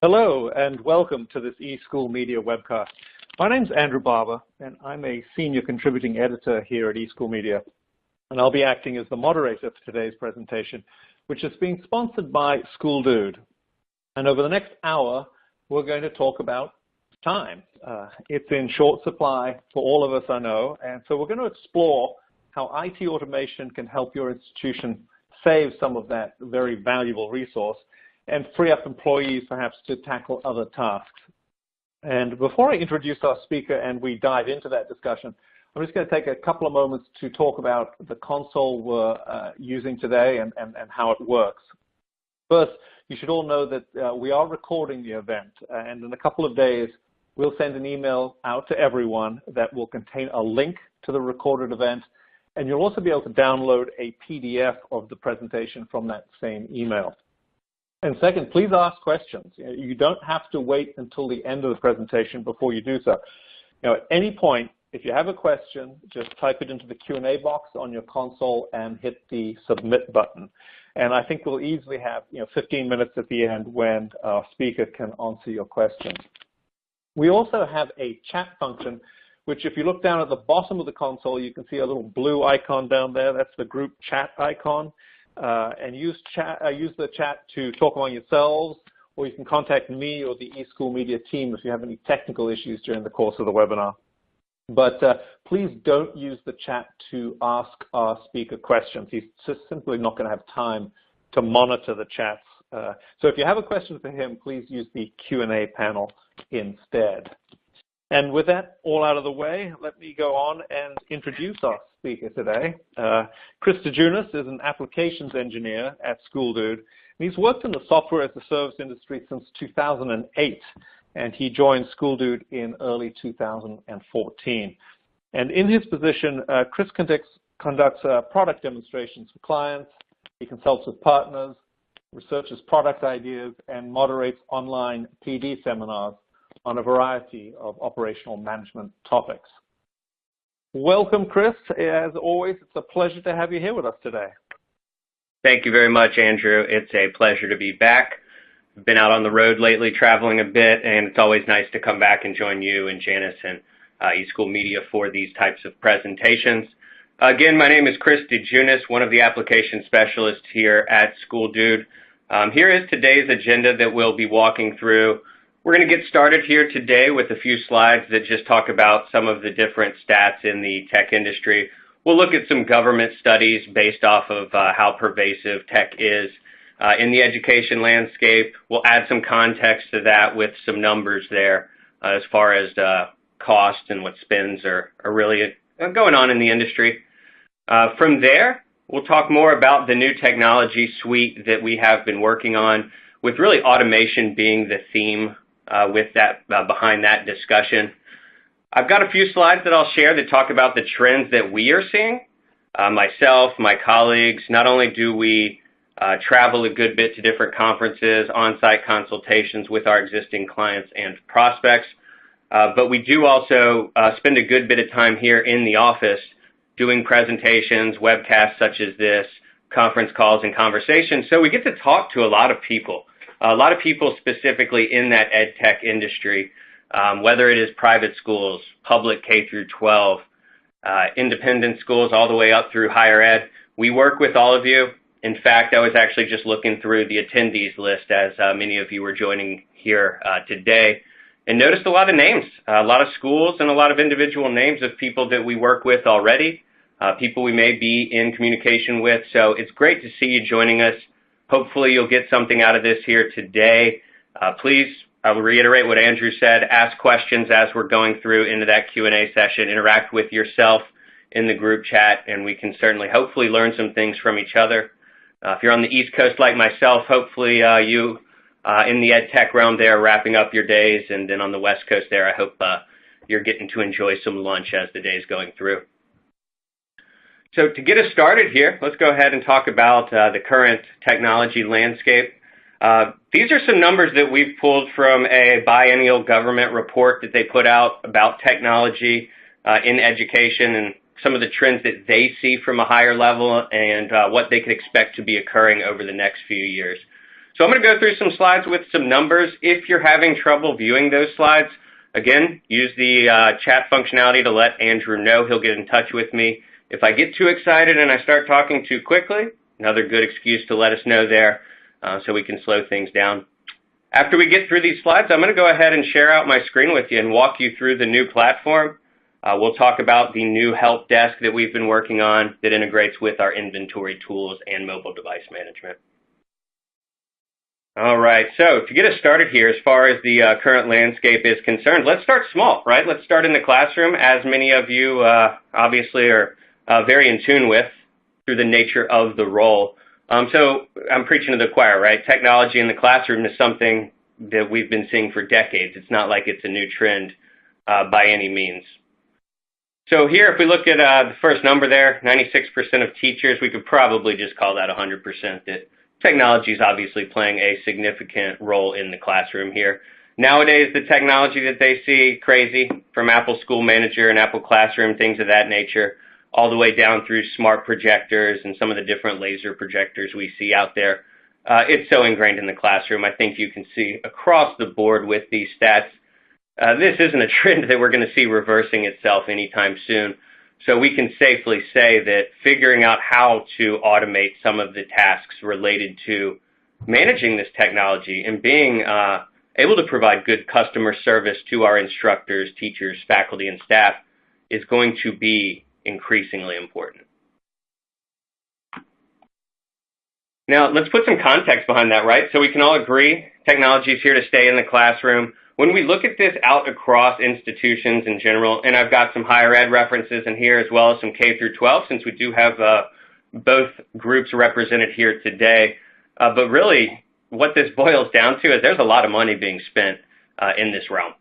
Hello and welcome to this eSchool Media webcast. My name's Andrew Barber and I'm a senior contributing editor here at eSchool Media, and I'll be acting as the moderator for today's presentation, which is being sponsored by School Dude. And over the next hour, we're going to talk about time. It's in short supply for all of us, I know, and so we're going to explore how IT automation can help your institution save some of that very valuable resource and free up employees perhaps to tackle other tasks. And before I introduce our speaker and we dive into that discussion, I'm just going to take a couple of moments to talk about the console we're using today and how it works. First, you should all know that we are recording the event, and in a couple of days, we'll send an email out to everyone that will contain a link to the recorded event, and you'll also be able to download a PDF of the presentation from that same email. And second, please ask questions. You don't have to wait until the end of the presentation before you do so. At any point, if you have a question, just type it into the Q&A box on your console and hit the submit button. And I think we'll easily have 15 minutes at the end when our speaker can answer your questions. We also have a chat function, which if you look down at the bottom of the console, you can see a little blue icon down there. That's the group chat icon. And use the chat to talk among yourselves, or you can contact me or the eSchool Media team if you have any technical issues during the course of the webinar. But please don't use the chat to ask our speaker questions. He's just simply not going to have time to monitor the chats. So if you have a question for him, please use the Q&A panel instead. And with that all out of the way, let me go on and introduce our speaker today. Chris DeJunis is an applications engineer at School Dude. And he's worked in the software as a service industry since 2008, and he joined School Dude in early 2014. And in his position, Chris conducts product demonstrations for clients. He consults with partners, researches product ideas, and moderates online PD seminars on a variety of operational management topics. Welcome, Chris. As always, it's a pleasure to have you here with us today. Thank you very much, Andrew. It's a pleasure to be back. I've been out on the road lately, traveling a bit, and it's always nice to come back and join you and Janice and eSchool Media for these types of presentations. Again, my name is Chris DeJunis, one of the application specialists here at School Dude. Here is today's agenda that we'll be walking through. We're going to get started here today with a few slides that just talk about some of the different stats in the tech industry. We'll look at some government studies based off of how pervasive tech is in the education landscape. We'll add some context to that with some numbers there as far as cost and what spends are really going on in the industry. From there, we'll talk more about the new technology suite that we have been working on, with really automation being the theme with that behind that discussion. I've got a few slides that I'll share that talk about the trends that we are seeing. Myself, my colleagues, not only do we travel a good bit to different conferences, on-site consultations with our existing clients and prospects, but we do also spend a good bit of time here in the office doing presentations, webcasts such as this, conference calls and conversations. So we get to talk to a lot of people specifically in that ed tech industry, whether it is private schools, public K through 12, independent schools, all the way up through higher ed. We work with all of you. In fact, I was actually just looking through the attendees list as many of you were joining here today, and noticed a lot of names, a lot of schools and a lot of individual names of people that we work with already, people we may be in communication with. So it's great to see you joining us. Hopefully you'll get something out of this here today. Please, I will reiterate what Andrew said, ask questions as we're going through into that Q&A session, interact with yourself in the group chat, and we can certainly hopefully learn some things from each other. If you're on the East Coast like myself, hopefully you in the ed tech realm there wrapping up your days, and then on the West Coast there, I hope you're getting to enjoy some lunch as the day's going through. So to get us started here, let's go ahead and talk about the current technology landscape. These are some numbers that we've pulled from a biennial government report that they put out about technology in education and some of the trends that they see from a higher level and what they can expect to be occurring over the next few years. So I'm going to go through some slides with some numbers. If you're having trouble viewing those slides, again, use the chat functionality to let Andrew know. He'll get in touch with me. If I get too excited and I start talking too quickly, another good excuse to let us know there so we can slow things down. After we get through these slides, I'm going to go ahead and share out my screen with you and walk you through the new platform. We'll talk about the new help desk that we've been working on that integrates with our inventory tools and mobile device management. All right, so to get us started here, as far as the current landscape is concerned, let's start small, right? Let's start in the classroom, as many of you obviously are very in tune with through the nature of the role. So I'm preaching to the choir, right? Technology in the classroom is something that we've been seeing for decades. It's not like it's a new trend by any means. So here, if we look at the first number there, 96% of teachers, we could probably just call that 100%, that technology is obviously playing a significant role in the classroom here. Nowadays, the technology that they see, crazy, from Apple School Manager and Apple Classroom, things of that nature, all the way down through smart projectors and some of the different laser projectors we see out there. It's so ingrained in the classroom. I think you can see across the board with these stats, this isn't a trend that we're going to see reversing itself anytime soon. So we can safely say that figuring out how to automate some of the tasks related to managing this technology and being able to provide good customer service to our instructors, teachers, faculty, and staff is going to be increasingly important. Now, let's put some context behind that, right? So we can all agree technology is here to stay in the classroom. When we look at this out across institutions in general, and I've got some higher ed references in here as well as some K through 12, since we do have both groups represented here today. But really, what this boils down to is there's a lot of money being spent in this realm.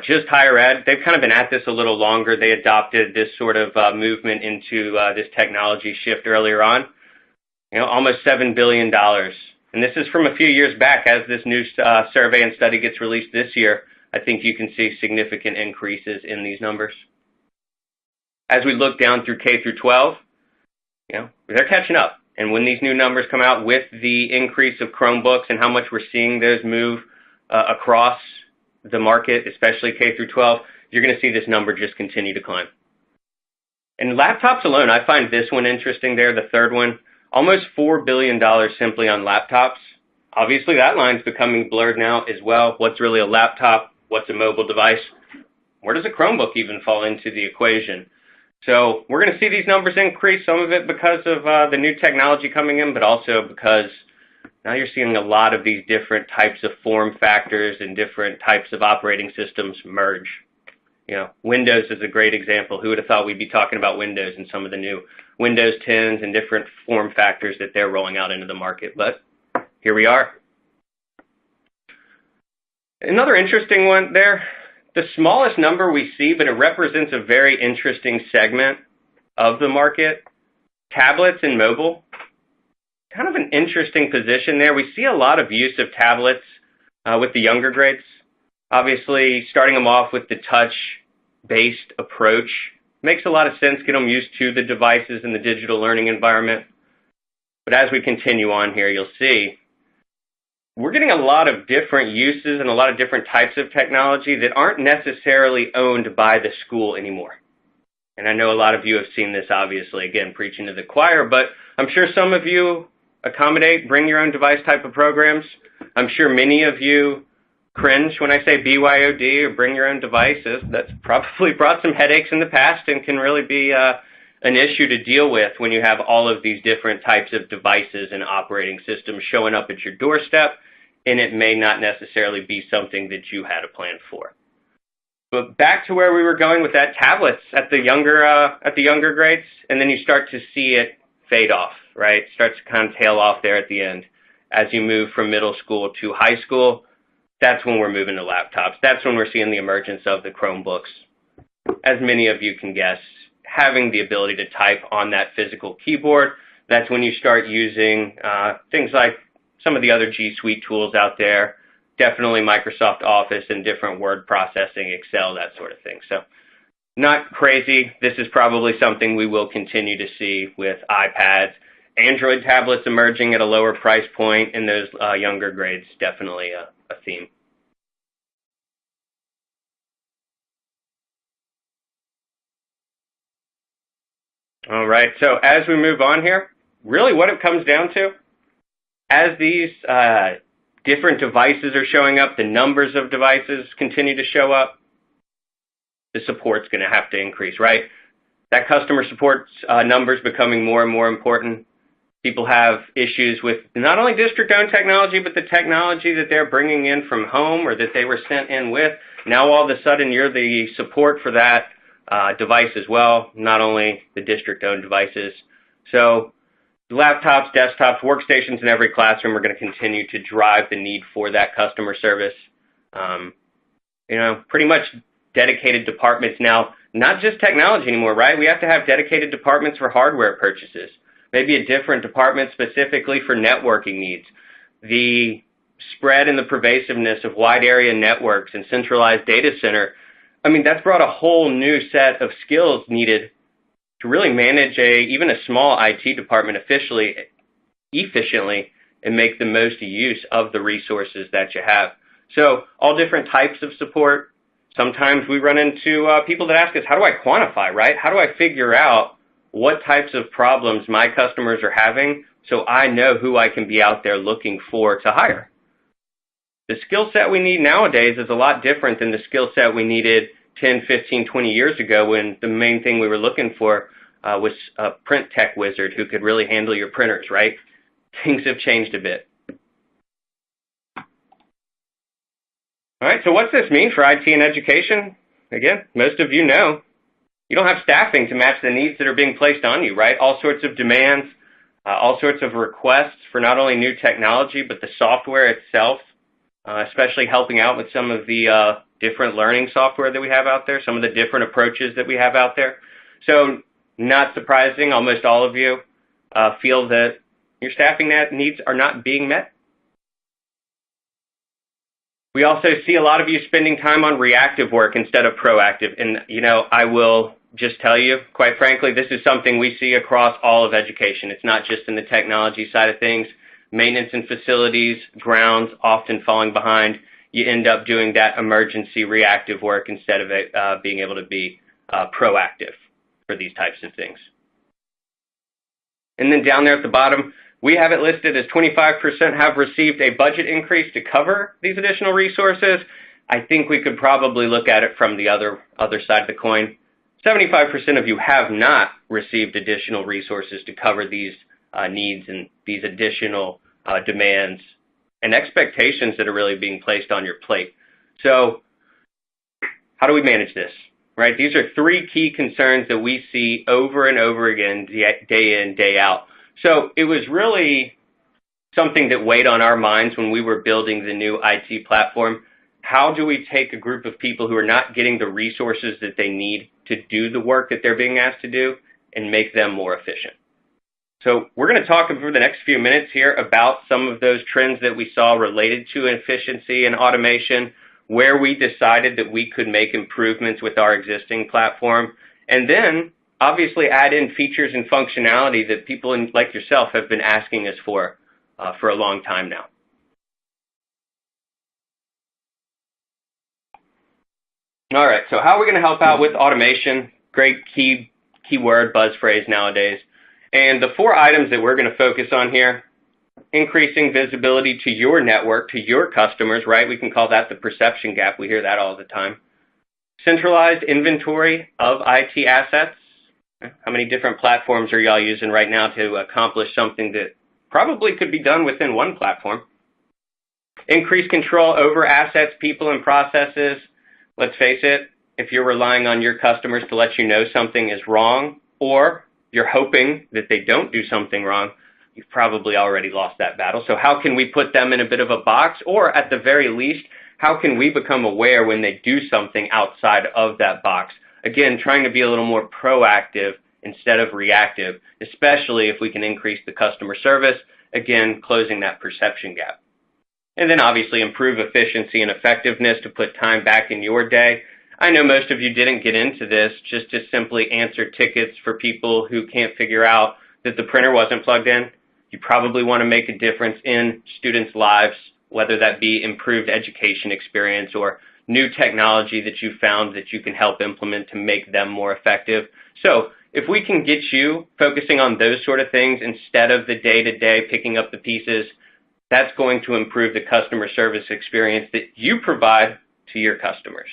Just higher ed, they've kind of been at this a little longer. They adopted this sort of movement into this technology shift earlier on. You know, almost $7 billion. And this is from a few years back. As this new survey and study gets released this year, I think you can see significant increases in these numbers. As we look down through K through 12, you know, they're catching up. And when these new numbers come out with the increase of Chromebooks and how much we're seeing those move across the market, especially K through 12, you're going to see this number just continue to climb. And laptops alone, I find this one interesting there, the third one. Almost $4 billion simply on laptops. Obviously, that line's becoming blurred now as well. What's really a laptop? What's a mobile device? Where does a Chromebook even fall into the equation? So we're going to see these numbers increase, some of it because of the new technology coming in, but also because now you're seeing a lot of these different types of form factors and different types of operating systems merge. You know, Windows is a great example. Who would have thought we'd be talking about Windows and some of the new Windows 10s and different form factors that they're rolling out into the market? But here we are. Another interesting one there, the smallest number we see, but it represents a very interesting segment of the market, tablets and mobile. Kind of an interesting position there. We see a lot of use of tablets with the younger grades. Obviously, starting them off with the touch-based approach makes a lot of sense, get them used to the devices in the digital learning environment. But as we continue on here, you'll see we're getting a lot of different uses and a lot of different types of technology that aren't necessarily owned by the school anymore. And I know a lot of you have seen this, obviously, again, preaching to the choir, but I'm sure some of you accommodate bring your own device type of programs. I'm sure many of you cringe when I say BYOD or bring your own devices. That's probably brought some headaches in the past and can really be an issue to deal with when you have all of these different types of devices and operating systems showing up at your doorstep, and it may not necessarily be something that you had a plan for. But back to where we were going with that, tablets at the younger grades, and then you start to see it fade off, right? It starts to kind of tail off there at the end. As you move from middle school to high school, that's when we're moving to laptops. That's when we're seeing the emergence of the Chromebooks. As many of you can guess, having the ability to type on that physical keyboard, that's when you start using things like some of the other G Suite tools out there, definitely Microsoft Office and different word processing, Excel, that sort of thing. So not crazy. This is probably something we will continue to see with iPads Android tablets emerging at a lower price point in those younger grades, definitely a theme. All right, so as we move on here, really what it comes down to, as these different devices are showing up, the numbers of devices continue to show up, the support's going to have to increase, right? That customer support numbers becoming more and more important. People have issues with not only district-owned technology, but the technology that they're bringing in from home or that they were sent in with. Now all of a sudden you're the support for that device as well, not only the district-owned devices. So laptops, desktops, workstations in every classroom are going to continue to drive the need for that customer service. Pretty much dedicated departments now, not just technology anymore, right? We have to have dedicated departments for hardware purchases. Maybe a different department specifically for networking needs. The spread and the pervasiveness of wide area networks and centralized data center, that's brought a whole new set of skills needed to really manage even a small IT department efficiently and make the most use of the resources that you have. So all different types of support. Sometimes we run into people that ask us, how do I quantify, right? How do I figure out what types of problems my customers are having so I know who I can be out there looking for to hire? The skill set we need nowadays is a lot different than the skill set we needed 10, 15, 20 years ago when the main thing we were looking for was a print tech wizard who could really handle your printers, right? Things have changed a bit. All right, so what's this mean for IT and education? Again, most of you know, you don't have staffing to match the needs that are being placed on you, right? All sorts of demands, all sorts of requests for not only new technology, but the software itself, especially helping out with some of the different learning software that we have out there, some of the different approaches that we have out there. So not surprising, almost all of you feel that your staffing needs are not being met. We also see a lot of you spending time on reactive work instead of proactive. And, I will just tell you, quite frankly, this is something we see across all of education. It's not just in the technology side of things. Maintenance and facilities, grounds, often falling behind. You end up doing that emergency reactive work instead of it being able to be proactive for these types of things. And then down there at the bottom, we have it listed as 25% have received a budget increase to cover these additional resources. I think we could probably look at it from the other side of the coin. 75% of you have not received additional resources to cover these needs and these additional demands and expectations that are really being placed on your plate. So how do we manage this? Right? These are three key concerns that we see over and over again, day in, day out. So it was really something that weighed on our minds when we were building the new IT platform. How do we take a group of people who are not getting the resources that they need to do the work that they're being asked to do and make them more efficient? So we're going to talk over the next few minutes here about some of those trends that we saw related to efficiency and automation, where we decided that we could make improvements with our existing platform, and then obviously add in features and functionality that people like yourself have been asking us for a long time now. All right, so how are we going to help out with automation? Great keyword, buzz phrase nowadays. And the 4 items that we're going to focus on here: increasing visibility to your network, to your customers, right? We can call that the perception gap. We hear that all the time. Centralized inventory of IT assets. How many different platforms are y'all using right now to accomplish something that probably could be done within one platform? Increase control over assets, people, and processes. Let's face it, if you're relying on your customers to let you know something is wrong, or you're hoping that they don't do something wrong, you've probably already lost that battle. So how can we put them in a bit of a box? Or at the very least, how can we become aware when they do something outside of that box? Again, trying to be a little more proactive instead of reactive, especially if we can increase the customer service, again, closing that perception gap. And then obviously improve efficiency and effectiveness to put time back in your day. I know most of you didn't get into this just to simply answer tickets for people who can't figure out that the printer wasn't plugged in. You probably want to make a difference in students' lives, whether that be improved education experience or new technology that you found that you can help implement to make them more effective. So if we can get you focusing on those sort of things instead of the day-to-day picking up the pieces, that's going to improve the customer service experience that you provide to your customers.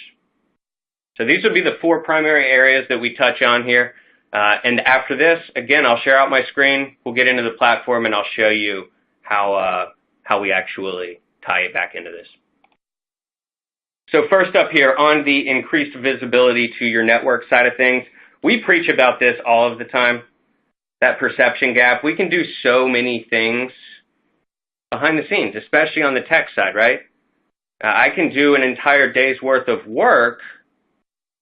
So these would be the 4 primary areas that we touch on here. And after this, again, I'll share out my screen. We'll get into the platform, and I'll show you how we actually tie it back into this. So first up here, on the increased visibility to your network side of things, we preach about this all of the time, that perception gap. We can do so many things behind the scenes, especially on the tech side, right? I can do an entire day's worth of work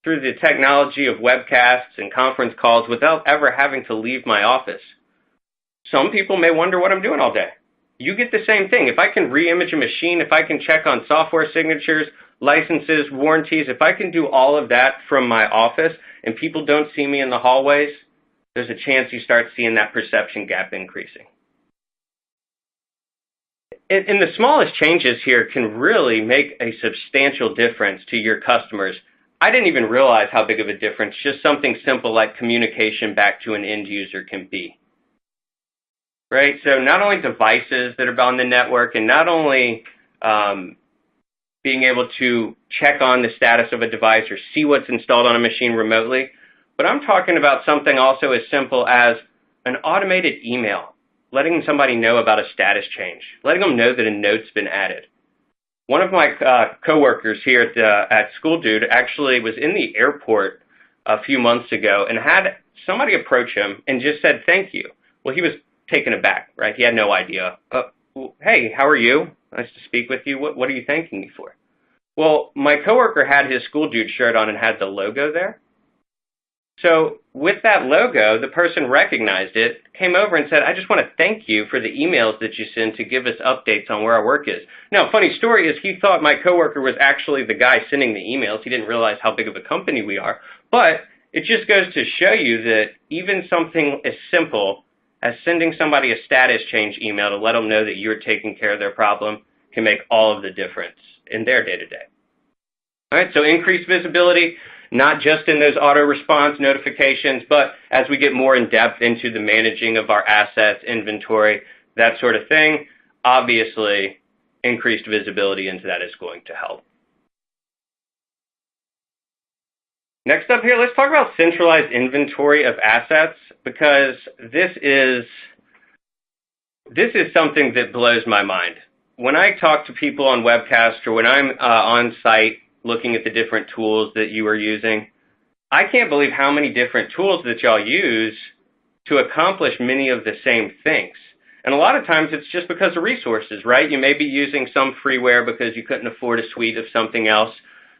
through the technology of webcasts and conference calls without ever having to leave my office. Some people may wonder what I'm doing all day. You get the same thing. If I can re-image a machine, if I can check on software signatures, licenses, warranties, if I can do all of that from my office and people don't see me in the hallways, there's a chance you start seeing that perception gap increasing. And the smallest changes here can really make a substantial difference to your customers. I didn't even realize how big of a difference just something simple like communication back to an end user can be. Right? So not only devices that are on the network and not only being able to check on the status of a device or see what's installed on a machine remotely, but I'm talking about something also as simple as an automated email, letting somebody know about a status change, letting them know that a note's been added. One of my coworkers here at School Dude actually was in the airport a few months ago and had somebody approach him and just said, "Thank you." Well, he was taken aback, right? He had no idea. "Hey, how are you? Nice to speak with you. What are you thanking me for?" Well, my coworker had his School Dude shirt on and had the logo there. So with that logo, the person recognized it, came over and said, "I just want to thank you for the emails that you send to give us updates on where our work is." Now, funny story is he thought my coworker was actually the guy sending the emails. He didn't realize how big of a company we are. But it just goes to show you that even something as simple as sending somebody a status change email to let them know that you're taking care of their problem can make all of the difference in their day-to-day. All right, so increased visibility, not just in those auto response notifications, but as we get more in depth into the managing of our assets, inventory, that sort of thing, obviously increased visibility into that is going to help. Next up here, let's talk about centralized inventory of assets, because this is something that blows my mind. When I talk to people on webcast or when I'm on site looking at the different tools that you are using, I can't believe how many different tools that y'all use to accomplish many of the same things. And a lot of times it's just because of resources, right? You may be using some freeware because you couldn't afford a suite of something else.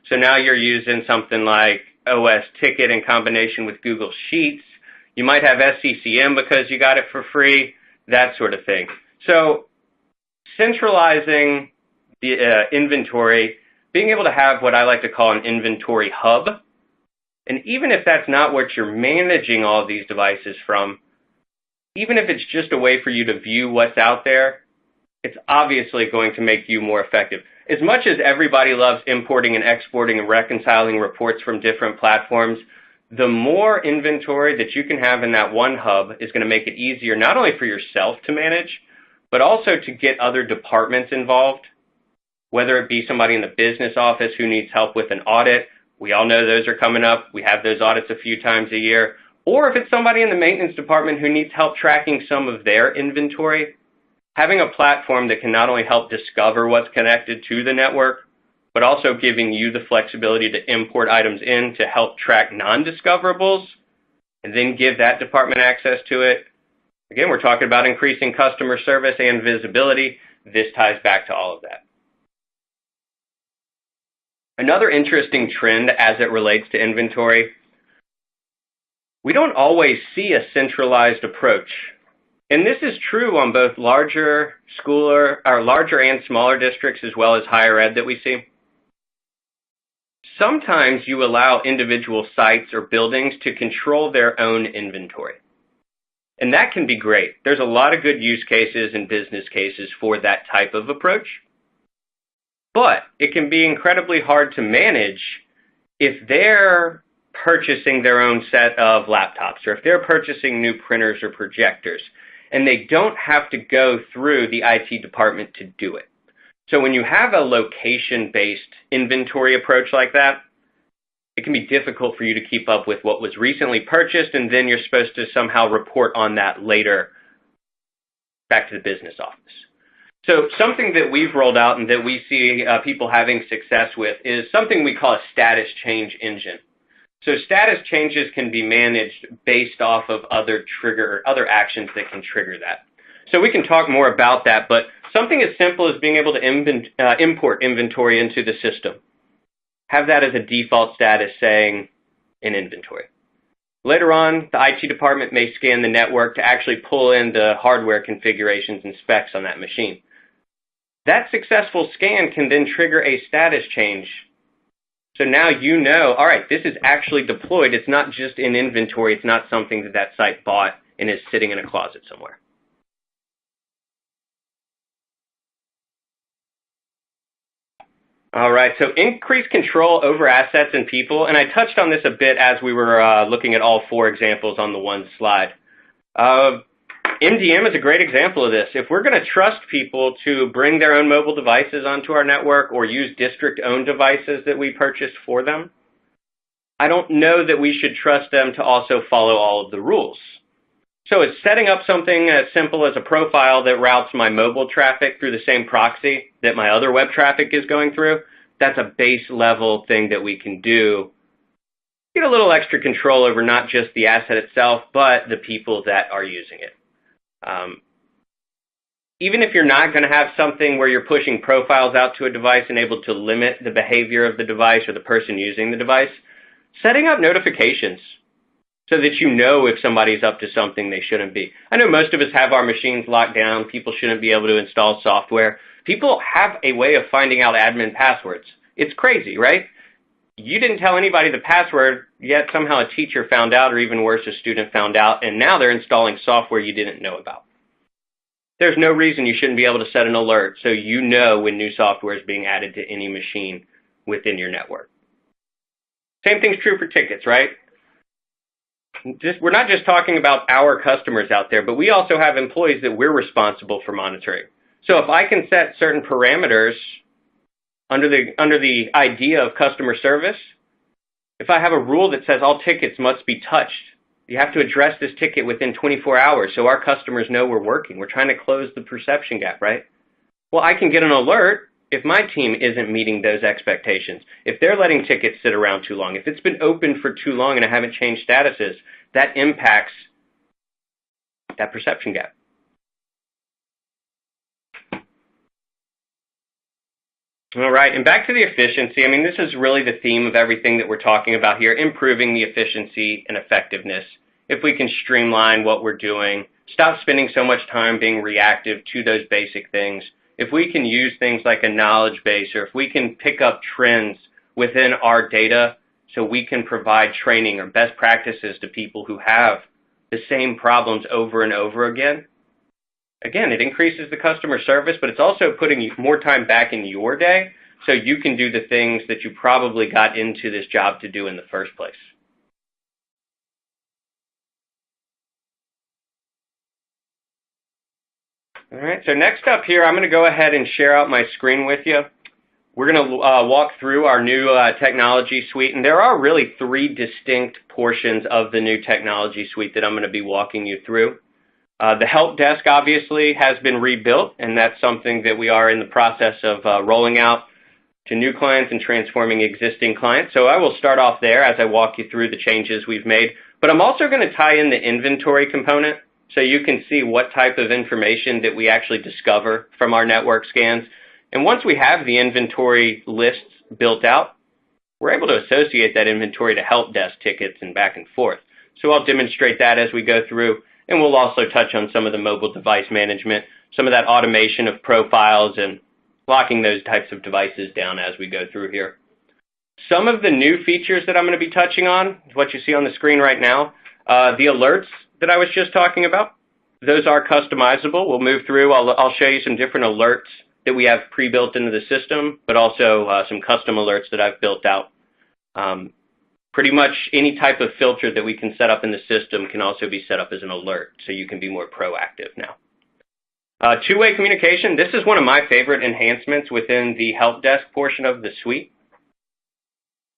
So now you're using something like OS Ticket in combination with Google Sheets. You might have SCCM because you got it for free, that sort of thing. So centralizing the inventory, being able to have what I like to call an inventory hub, and even if that's not what you're managing all of these devices from, even if it's just a way for you to view what's out there, it's obviously going to make you more effective. As much as everybody loves importing and exporting and reconciling reports from different platforms, the more inventory that you can have in that one hub is going to make it easier not only for yourself to manage, but also to get other departments involved, whether it be somebody in the business office who needs help with an audit. We all know those are coming up. We have those audits a few times a year. Or if it's somebody in the maintenance department who needs help tracking some of their inventory, having a platform that can not only help discover what's connected to the network, but also giving you the flexibility to import items in to help track non-discoverables and then give that department access to it. Again, we're talking about increasing customer service and visibility. This ties back to all of that. Another interesting trend as it relates to inventory, we don't always see a centralized approach. And this is true on both larger and smaller districts as well as higher ed that we see. Sometimes you allow individual sites or buildings to control their own inventory. And that can be great. There's a lot of good use cases and business cases for that type of approach. But it can be incredibly hard to manage if they're purchasing their own set of laptops, or if they're purchasing new printers or projectors, and they don't have to go through the IT department to do it. So when you have a location-based inventory approach like that, it can be difficult for you to keep up with what was recently purchased, and then you're supposed to somehow report on that later back to the business office. So something that we've rolled out and that we see people having success with is something we call a status change engine. So status changes can be managed based off of other actions that can trigger that. So we can talk more about that, but something as simple as being able to import inventory into the system. Have that as a default status saying in inventory. Later on, the IT department may scan the network to actually pull in the hardware configurations and specs on that machine. That successful scan can then trigger a status change. So now you know, all right, this is actually deployed. It's not just in inventory. It's not something that that site bought and is sitting in a closet somewhere. All right, so increased control over assets and people, and I touched on this a bit as we were looking at all 4 examples on the one slide. MDM is a great example of this. If we're going to trust people to bring their own mobile devices onto our network or use district-owned devices that we purchased for them, I don't know that we should trust them to also follow all of the rules. So it's setting up something as simple as a profile that routes my mobile traffic through the same proxy that my other web traffic is going through. That's a base level thing that we can do. Get a little extra control over not just the asset itself, but the people that are using it. Even if you're not going to have something where you're pushing profiles out to a device and able to limit the behavior of the device or the person using the device, setting up notifications so that you know if somebody's up to something they shouldn't be. I know most of us have our machines locked down. People shouldn't be able to install software. People have a way of finding out admin passwords. It's crazy, right? You didn't tell anybody the password, yet somehow a teacher found out, or even worse, a student found out, and now they're installing software you didn't know about. There's no reason you shouldn't be able to set an alert so you know when new software is being added to any machine within your network. Same thing's true for tickets, right? We're not just talking about our customers out there, but we also have employees that we're responsible for monitoring. So if I can set certain parameters under the idea of customer service, if I have a rule that says all tickets must be touched, you have to address this ticket within 24 hours so our customers know we're working. We're trying to close the perception gap, right? Well, I can get an alert if my team isn't meeting those expectations. If they're letting tickets sit around too long, if it's been open for too long and I haven't changed statuses, that impacts that perception gap. All right, and back to the efficiency. I mean, this is really the theme of everything that we're talking about here, improving the efficiency and effectiveness. If we can streamline what we're doing, stop spending so much time being reactive to those basic things, if we can use things like a knowledge base, or if we can pick up trends within our data so we can provide training or best practices to people who have the same problems over and over again, again, it increases the customer service, but it's also putting more time back in your day so you can do the things that you probably got into this job to do in the first place. All right, so next up here, I'm going to go ahead and share out my screen with you. We're going to walk through our new technology suite, and there are really 3 distinct portions of the new technology suite that I'm going to be walking you through. The help desk obviously has been rebuilt, and that's something that we are in the process of rolling out to new clients and transforming existing clients. So I will start off there as I walk you through the changes we've made. But I'm also going to tie in the inventory component so you can see what type of information that we actually discover from our network scans. And once we have the inventory lists built out, we're able to associate that inventory to help desk tickets and back and forth. So I'll demonstrate that as we go through. And we'll also touch on some of the mobile device management, some of that automation of profiles and locking those types of devices down as we go through here. Some of the new features that I'm going to be touching on, what you see on the screen right now, the alerts that I was just talking about. Those are customizable. We'll move through. I'll show you some different alerts that we have pre-built into the system, but also some custom alerts that I've built out. Pretty much any type of filter that we can set up in the system can also be set up as an alert, so you can be more proactive now. Two-way communication. This is one of my favorite enhancements within the help desk portion of the suite.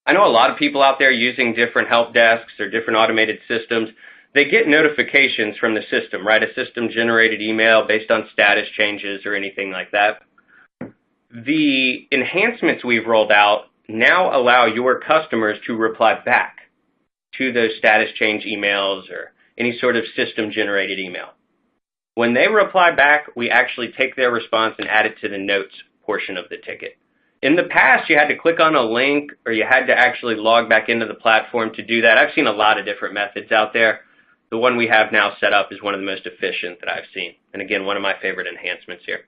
I know a lot of people out there using different help desks or different automated systems. They get notifications from the system, right? A system-generated email based on status changes or anything like that. The enhancements we've rolled out now allow your customers to reply back to those status change emails or any sort of system-generated email. When they reply back, we actually take their response and add it to the notes portion of the ticket. In the past, you had to click on a link or you had to actually log back into the platform to do that. I've seen a lot of different methods out there. The one we have now set up is one of the most efficient that I've seen. And again, one of my favorite enhancements here.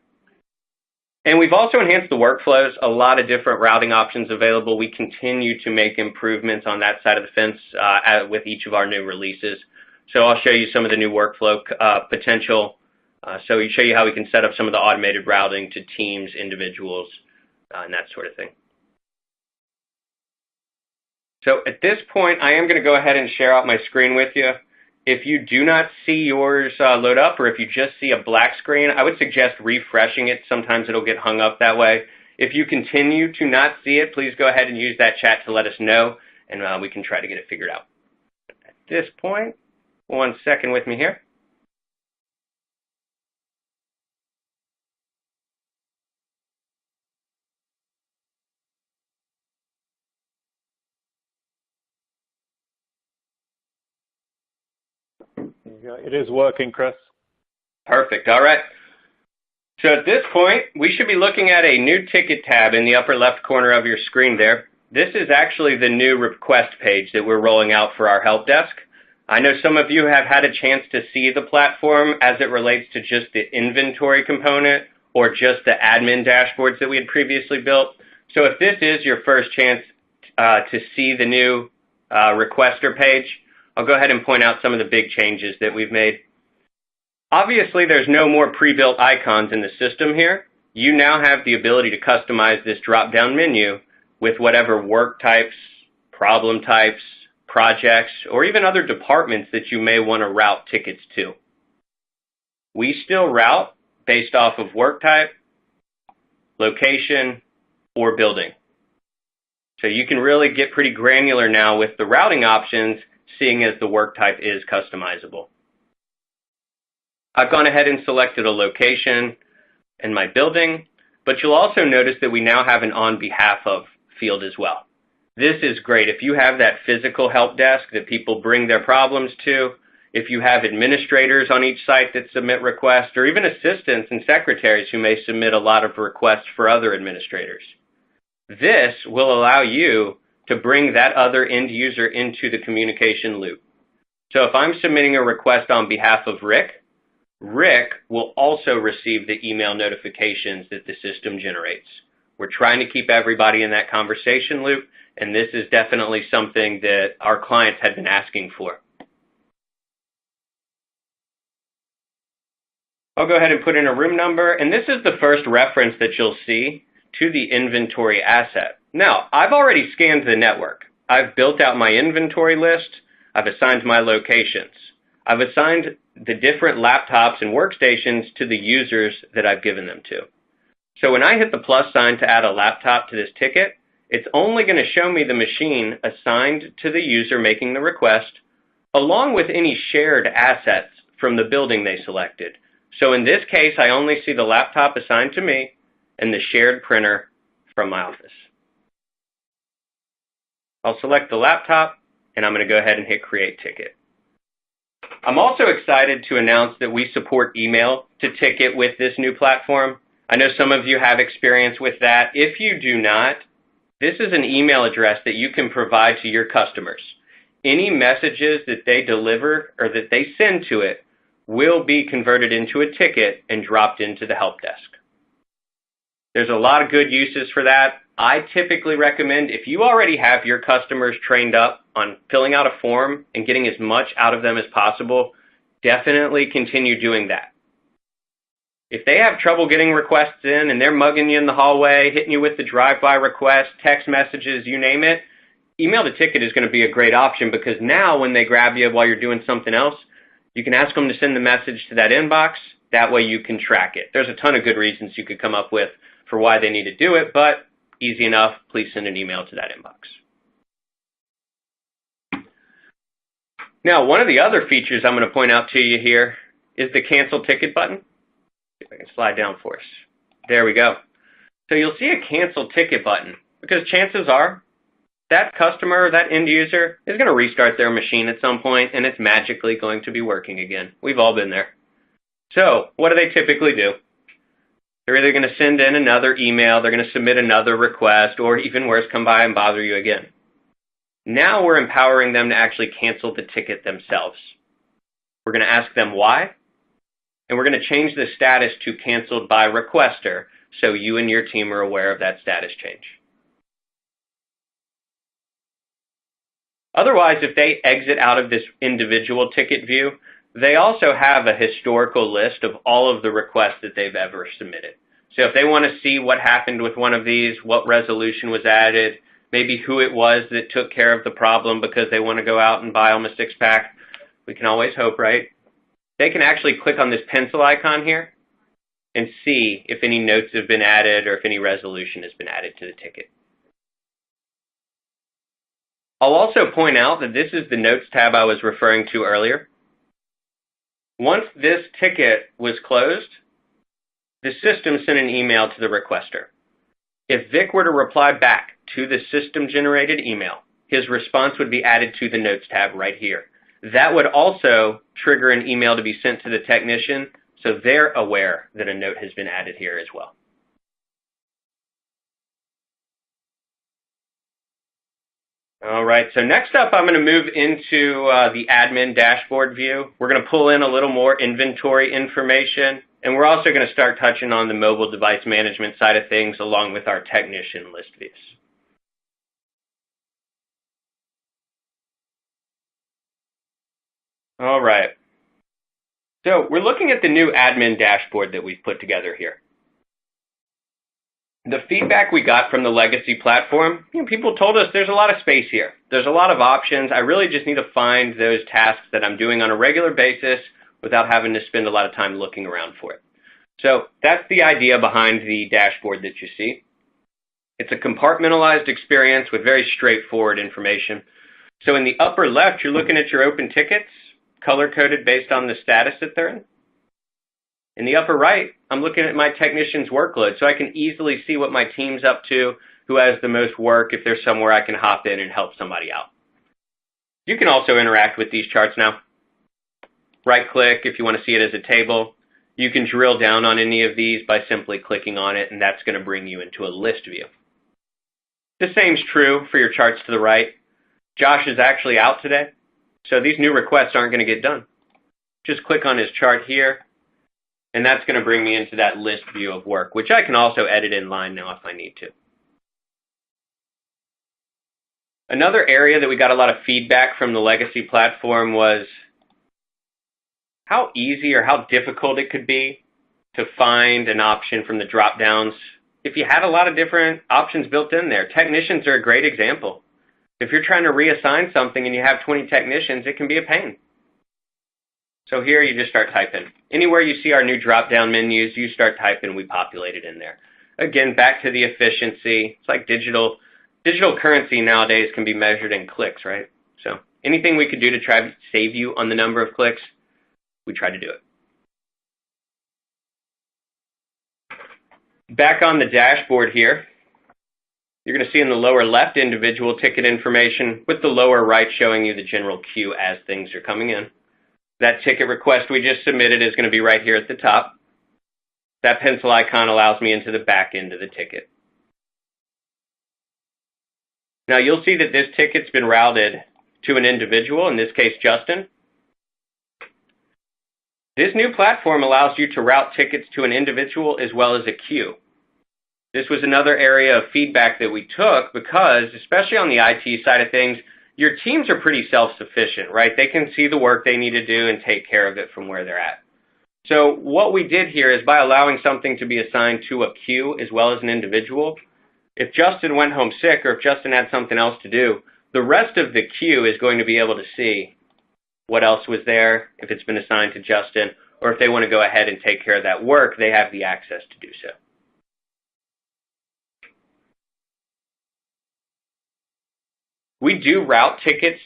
And we've also enhanced the workflows, a lot of different routing options available. We continue to make improvements on that side of the fence with each of our new releases. So I'll show you some of the new workflow potential. So we show you how we can set up some of the automated routing to teams, individuals, and that sort of thing. So at this point, I am going to go ahead and share out my screen with you. If you do not see yours load up, or if you just see a black screen, I would suggest refreshing it. Sometimes it'll get hung up that way. If you continue to not see it, please go ahead and use that chat to let us know, and we can try to get it figured out. At this point, 1 second with me here. It is working, Chris. Perfect. All right. So at this point, we should be looking at a new ticket tab in the upper left corner of your screen there. This is actually the new request page that we're rolling out for our help desk. I know some of you have had a chance to see the platform as it relates to just the inventory component or just the admin dashboards that we had previously built. So if this is your first chance to see the new requester page, I'll go ahead and point out some of the big changes that we've made. Obviously, there's no more pre-built icons in the system here. You now have the ability to customize this drop-down menu with whatever work types, problem types, projects, or even other departments that you may want to route tickets to. We still route based off of work type, location, or building. So you can really get pretty granular now with the routing options, seeing as the work type is customizable. I've gone ahead and selected a location in my building, but you'll also notice that we now have an on behalf of field as well. This is great. If you have that physical help desk that people bring their problems to, if you have administrators on each site that submit requests, or even assistants and secretaries who may submit a lot of requests for other administrators, this will allow you to bring that other end user into the communication loop. So if I'm submitting a request on behalf of Rick, Rick will also receive the email notifications that the system generates. We're trying to keep everybody in that conversation loop, and this is definitely something that our clients had been asking for. I'll go ahead and put in a room number, and this is the first reference that you'll see to the inventory asset. Now, I've already scanned the network. I've built out my inventory list. I've assigned my locations. I've assigned the different laptops and workstations to the users that I've given them to. So when I hit the plus sign to add a laptop to this ticket, it's only going to show me the machine assigned to the user making the request, along with any shared assets from the building they selected. So in this case, I only see the laptop assigned to me and the shared printer from my office. I'll select the laptop, and I'm going to go ahead and hit Create Ticket. I'm also excited to announce that we support email to ticket with this new platform. I know some of you have experience with that. If you do not, this is an email address that you can provide to your customers. Any messages that they deliver or that they send to it will be converted into a ticket and dropped into the help desk. There's a lot of good uses for that. I typically recommend, if you already have your customers trained up on filling out a form and getting as much out of them as possible, definitely continue doing that. If they have trouble getting requests in and they're mugging you in the hallway, hitting you with the drive-by request, text messages, you name it, email to ticket is going to be a great option, because now when they grab you while you're doing something else, you can ask them to send the message to that inbox. That way you can track it. There's a ton of good reasons you could come up with for why they need to do it, but easy enough. Please send an email to that inbox. Now, one of the other features I'm going to point out to you here is the cancel ticket button. If I can slide down for us. There we go. So you'll see a cancel ticket button, because chances are that customer, that end user, is going to restart their machine at some point, and it's magically going to be working again. We've all been there. So what do they typically do? They're either going to send in another email, they're going to submit another request, or even worse, come by and bother you again. Now we're empowering them to actually cancel the ticket themselves. We're going to ask them why, and we're going to change the status to canceled by requester, so you and your team are aware of that status change. Otherwise, if they exit out of this individual ticket view, they also have a historical list of all of the requests that they've ever submitted. So if they want to see what happened with one of these, what resolution was added, maybe who it was that took care of the problem because they want to go out and buy them a six-pack, we can always hope, right? They can actually click on this pencil icon here and see if any notes have been added or if any resolution has been added to the ticket. I'll also point out that this is the Notes tab I was referring to earlier. Once this ticket was closed, the system sent an email to the requester. If Vic were to reply back to the system-generated email, his response would be added to the Notes tab right here. That would also trigger an email to be sent to the technician, so they're aware that a note has been added here as well. All right, so next up I'm going to move into the admin dashboard view. We're going to pull in a little more inventory information, and we're also going to start touching on the mobile device management side of things along with our technician list views. All right, so we're looking at the new admin dashboard that we've put together here. The feedback we got from the legacy platform, people told us there's a lot of space here. There's a lot of options. I really just need to find those tasks that I'm doing on a regular basis without having to spend a lot of time looking around for it. So that's the idea behind the dashboard that you see. It's a compartmentalized experience with very straightforward information. So in the upper left, you're looking at your open tickets, color-coded based on the status that they're in. In the upper right, I'm looking at my technician's workload, so I can easily see what my team's up to, who has the most work, if there's somewhere I can hop in and help somebody out. You can also interact with these charts now. Right-click if you want to see it as a table. You can drill down on any of these by simply clicking on it, and that's going to bring you into a list view. The same's true for your charts to the right. Josh is actually out today, so these new requests aren't going to get done. Just click on his chart here, and that's going to bring me into that list view of work, which I can also edit in line now if I need to. Another area that we got a lot of feedback from the legacy platform was how easy or how difficult it could be to find an option from the drop-downs if you had a lot of different options built in there. Technicians are a great example. If you're trying to reassign something and you have 20 technicians, it can be a pain. So here you just start typing. Anywhere you see our new drop-down menus, you start typing, we populate it in there. Again, back to the efficiency. It's like digital currency nowadays can be measured in clicks, right? So anything we could do to try to save you on the number of clicks, we try to do it. Back on the dashboard here, you're going to see in the lower left individual ticket information with the lower right showing you the general queue as things are coming in. That ticket request we just submitted is going to be right here at the top. That pencil icon allows me into the back end of the ticket. Now you'll see that this ticket's been routed to an individual, in this case Justin. This new platform allows you to route tickets to an individual as well as a queue. This was another area of feedback that we took because, especially on the IT side of things, your teams are pretty self-sufficient, right? They can see the work they need to do and take care of it from where they're at. So what we did here is by allowing something to be assigned to a queue as well as an individual, if Justin went home sick or if Justin had something else to do, the rest of the queue is going to be able to see what else was there, if it's been assigned to Justin, or if they want to go ahead and take care of that work, they have the access to do so. We do route tickets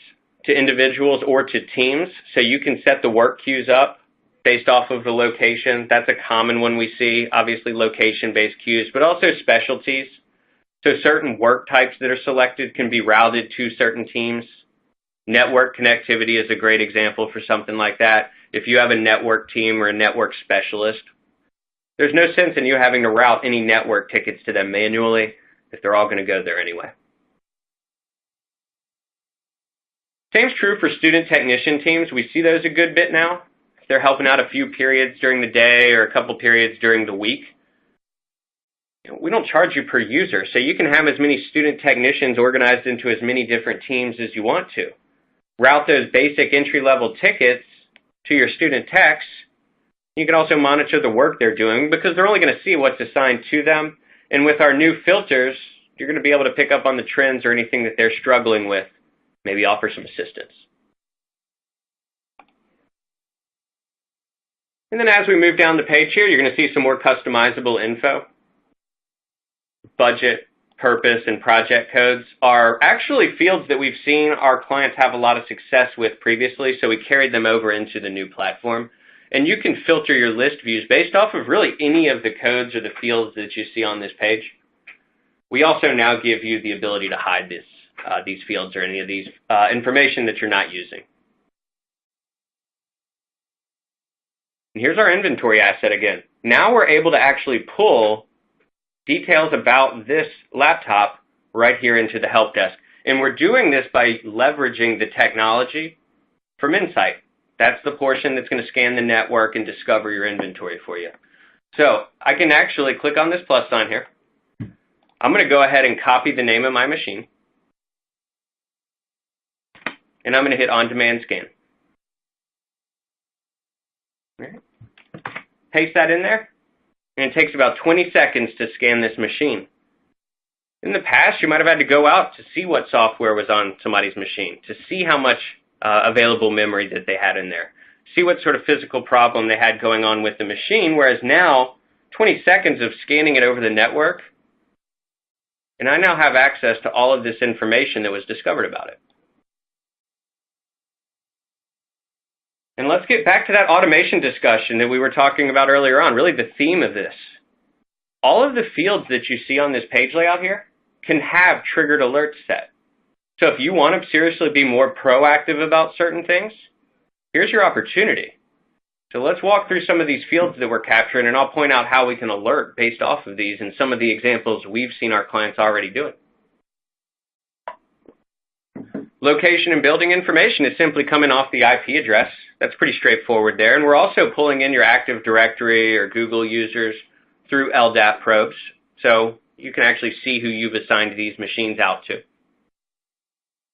to individuals or to teams, so you can set the work queues up based off of the location. That's a common one we see, obviously location-based queues, but also specialties. So certain work types that are selected can be routed to certain teams. Network connectivity is a great example for something like that. If you have a network team or a network specialist, there's no sense in you having to route any network tickets to them manually if they're all going to go there anyway. Same's true for student technician teams. We see those a good bit now. If they're helping out a few periods during the day or a couple periods during the week, we don't charge you per user, so you can have as many student technicians organized into as many different teams as you want to. Route those basic entry-level tickets to your student techs. You can also monitor the work they're doing because they're only going to see what's assigned to them. And with our new filters, you're going to be able to pick up on the trends or anything that they're struggling with, maybe offer some assistance. And then as we move down the page here, you're going to see some more customizable info. Budget, purpose, and project codes are actually fields that we've seen our clients have a lot of success with previously, so we carried them over into the new platform. And you can filter your list views based off of really any of the codes or the fields that you see on this page. We also now give you the ability to hide these fields or any of these information that you're not using. And here's our inventory asset again. Now we're able to actually pull details about this laptop right here into the help desk. And we're doing this by leveraging the technology from Insight. That's the portion that's going to scan the network and discover your inventory for you. So I can actually click on this plus sign here. I'm going to go ahead and copy the name of my machine. And I'm going to hit on-demand scan. All right. Paste that in there. And it takes about 20 seconds to scan this machine. In the past, you might have had to go out to see what software was on somebody's machine, to see how much available memory that they had in there, see what sort of physical problem they had going on with the machine, whereas now, 20 seconds of scanning it over the network, and I now have access to all of this information that was discovered about it. And let's get back to that automation discussion that we were talking about earlier on, really the theme of this. All of the fields that you see on this page layout here can have triggered alerts set. So if you want to seriously be more proactive about certain things, here's your opportunity. So let's walk through some of these fields that we're capturing, and I'll point out how we can alert based off of these and some of the examples we've seen our clients already doing. Location and building information is simply coming off the IP address. That's pretty straightforward there. And we're also pulling in your Active Directory or Google users through LDAP probes. So you can actually see who you've assigned these machines out to.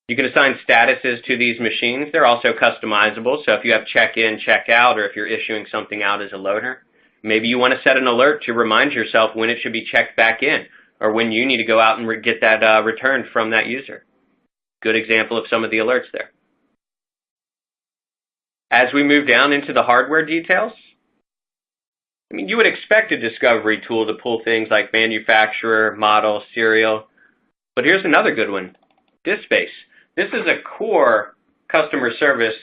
You can assign statuses to these machines. They're also customizable. So if you have check-in, check-out, or if you're issuing something out as a loader, maybe you want to set an alert to remind yourself when it should be checked back in or when you need to go out and get that returned from that user. Good example of some of the alerts there. As we move down into the hardware details, you would expect a discovery tool to pull things like manufacturer, model, serial. But here's another good one, disk space. This is a core customer service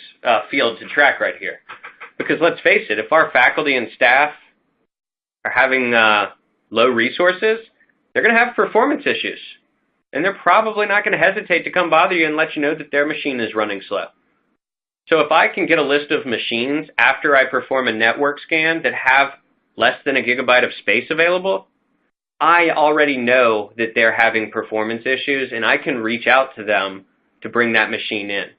field to track right here. Because let's face it, if our faculty and staff are having low resources, they're going to have performance issues. And they're probably not going to hesitate to come bother you and let you know that their machine is running slow. So if I can get a list of machines after I perform a network scan that have less than a gigabyte of space available, I already know that they're having performance issues and I can reach out to them to bring that machine in.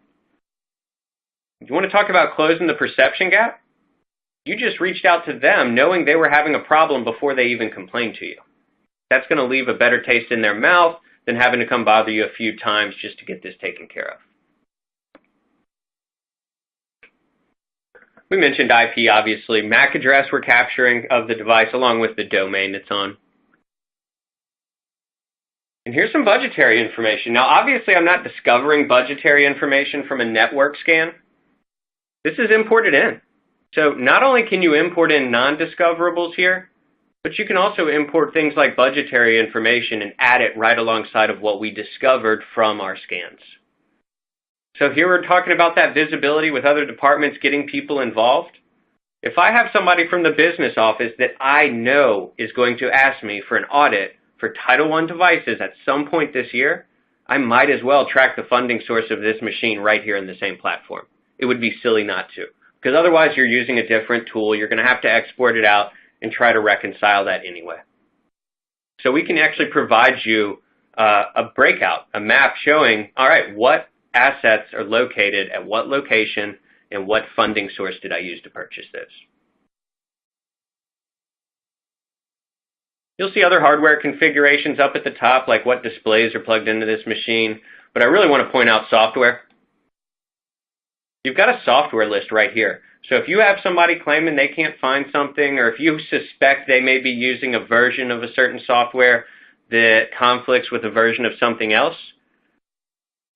You want to talk about closing the perception gap? You just reached out to them knowing they were having a problem before they even complained to you. That's going to leave a better taste in their mouth than having to come bother you a few times just to get this taken care of. We mentioned IP, obviously. MAC address we're capturing of the device along with the domain it's on. And here's some budgetary information. Now, obviously, I'm not discovering budgetary information from a network scan. This is imported in. So not only can you import in non-discoverables here, but you can also import things like budgetary information and add it right alongside of what we discovered from our scans. So here we're talking about that visibility with other departments getting people involved. If I have somebody from the business office that I know is going to ask me for an audit for Title I devices at some point this year, I might as well track the funding source of this machine right here in the same platform. It would be silly not to, because otherwise you're using a different tool. You're going to have to export it out and try to reconcile that anyway. So we can actually provide you a breakout, a map showing, all right, what assets are located at what location and what funding source did I use to purchase those. You'll see other hardware configurations up at the top, like what displays are plugged into this machine, but I really want to point out software. You've got a software list right here. So if you have somebody claiming they can't find something, or if you suspect they may be using a version of a certain software that conflicts with a version of something else,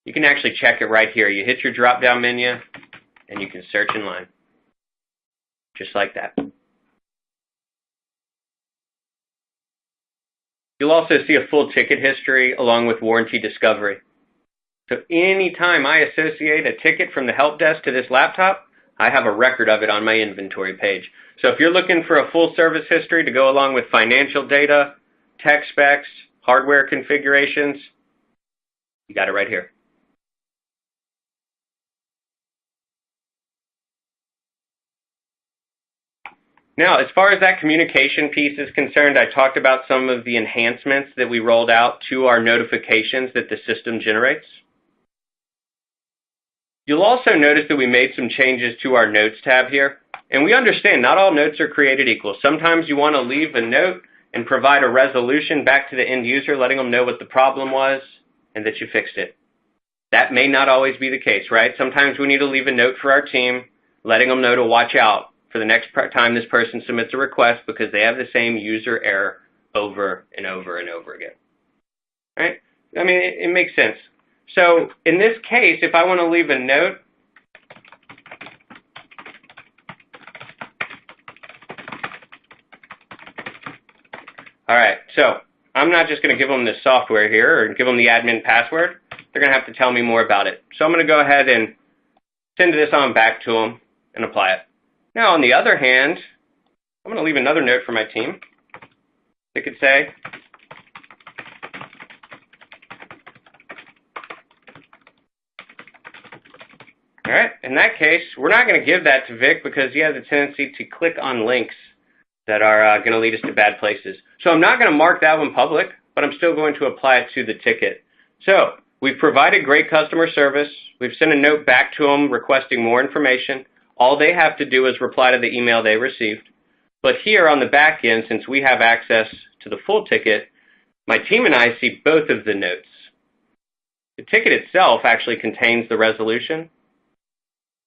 you can actually check it right here. You hit your drop-down menu, and you can search in line, just like that. You'll also see a full ticket history along with warranty discovery. So anytime I associate a ticket from the help desk to this laptop, I have a record of it on my inventory page. So if you're looking for a full service history to go along with financial data, tech specs, hardware configurations, you got it right here. Now, as far as that communication piece is concerned, I talked about some of the enhancements that we rolled out to our notifications that the system generates. You'll also notice that we made some changes to our Notes tab here. And we understand not all notes are created equal. Sometimes you want to leave a note and provide a resolution back to the end user, letting them know what the problem was and that you fixed it. That may not always be the case, right? Sometimes we need to leave a note for our team, letting them know to watch out for the next time this person submits a request because they have the same user error over and over and over again. Right? I mean, it makes sense. So in this case, if I want to leave a note, all right, so I'm not just going to give them the software here or give them the admin password. They're going to have to tell me more about it. So I'm going to go ahead and send this on back to them and apply it. Now, on the other hand, I'm going to leave another note for my team. It could say, all right, in that case, we're not going to give that to Vic because he has a tendency to click on links that are going to lead us to bad places. So I'm not going to mark that one public, but I'm still going to apply it to the ticket. So we've provided great customer service. We've sent a note back to them requesting more information. All they have to do is reply to the email they received. But here on the back end, since we have access to the full ticket, my team and I see both of the notes. The ticket itself actually contains the resolution.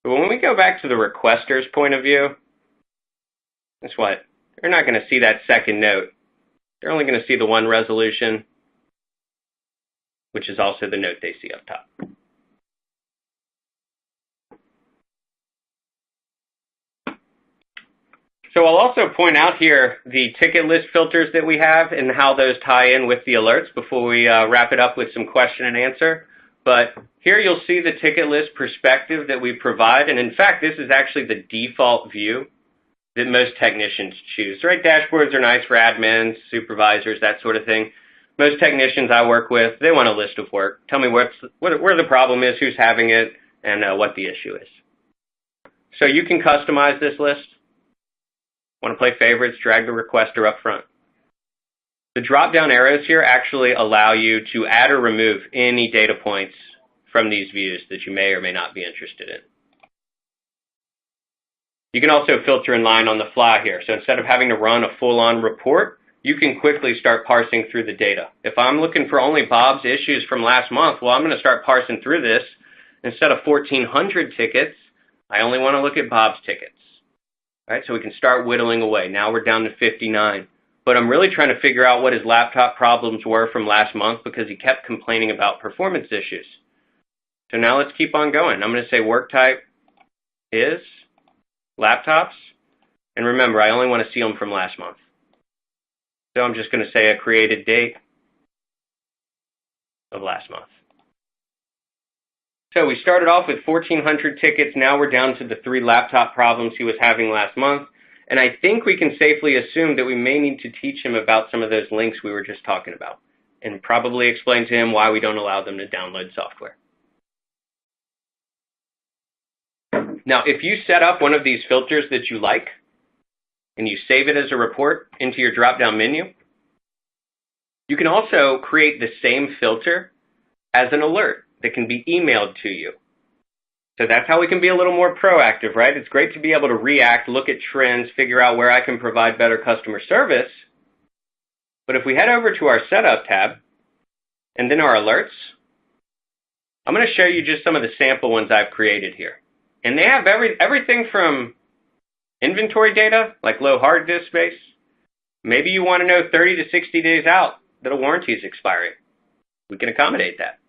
But when we go back to the requester's point of view, guess what? They're not going to see that second note. They're only going to see the one resolution, which is also the note they see up top. So I'll also point out here the ticket list filters that we have and how those tie in with the alerts before we wrap it up with some question and answer. But here you'll see the ticket list perspective that we provide. And in fact, this is actually the default view that most technicians choose. Right? Dashboards are nice for admins, supervisors, that sort of thing. Most technicians I work with, they want a list of work. Tell me where the problem is, who's having it, and what the issue is. So you can customize this list. Want to play favorites, drag the requester up front. The drop-down arrows here actually allow you to add or remove any data points from these views that you may or may not be interested in. You can also filter in line on the fly here. So instead of having to run a full-on report, you can quickly start parsing through the data. If I'm looking for only Bob's issues from last month, well, I'm going to start parsing through this. Instead of 1,400 tickets, I only want to look at Bob's tickets. right? So we can start whittling away. Now we're down to 59. But I'm really trying to figure out what his laptop problems were from last month because he kept complaining about performance issues. So now let's keep on going. I'm going to say work type is laptops. And remember, I only want to see them from last month. So I'm just going to say a created date of last month. So we started off with 1,400 tickets. Now we're down to the 3 laptop problems he was having last month. And I think we can safely assume that we may need to teach him about some of those links we were just talking about and probably explain to him why we don't allow them to download software. Now, if you set up one of these filters that you like and you save it as a report into your drop-down menu, you can also create the same filter as an alert that can be emailed to you. So that's how we can be a little more proactive, right? It's great to be able to react, look at trends, figure out where I can provide better customer service. But if we head over to our Setup tab and then our alerts, I'm going to show you just some of the sample ones I've created here. And they have everything from inventory data, like low hard disk space. Maybe you want to know 30 to 60 days out that a warranty is expiring. We can accommodate that.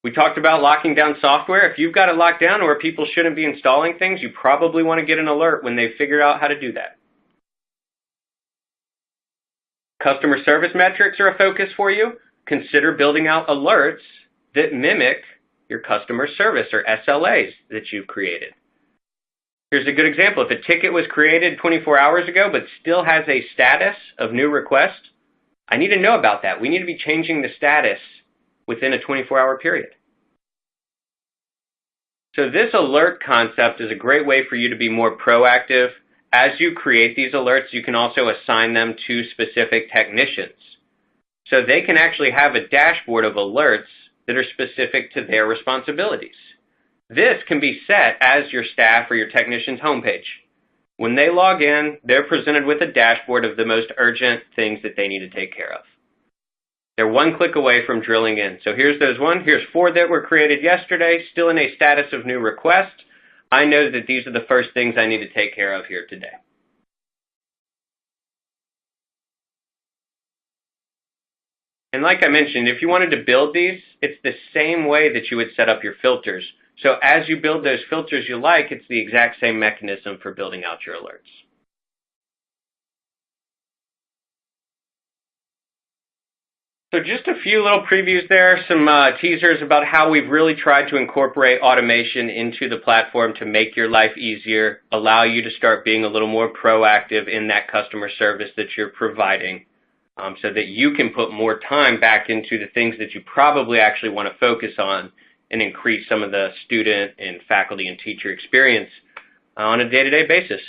We talked about locking down software. If you've got it locked down or people shouldn't be installing things, you probably want to get an alert when they've figured out how to do that. Customer service metrics are a focus for you. Consider building out alerts that mimic your customer service or SLAs that you've created. Here's a good example. If a ticket was created 24 hours ago but still has a status of new request, I need to know about that. We need to be changing the status within a 24-hour period. So this alert concept is a great way for you to be more proactive. As you create these alerts, you can also assign them to specific technicians. So they can actually have a dashboard of alerts that are specific to their responsibilities. This can be set as your staff or your technician's homepage. When they log in, they're presented with a dashboard of the most urgent things that they need to take care of. They're one click away from drilling in. So here's those one. Here's 4 that were created yesterday, still in a status of new request. I know that these are the first things I need to take care of here today. And like I mentioned, if you wanted to build these, it's the same way that you would set up your filters. So as you build those filters you like, it's the exact same mechanism for building out your alerts. So just a few little previews there, some teasers about how we've really tried to incorporate automation into the platform to make your life easier, allow you to start being a little more proactive in that customer service that you're providing, so that you can put more time back into the things that you probably actually want to focus on and increase some of the student and faculty and teacher experience on a day-to-day basis.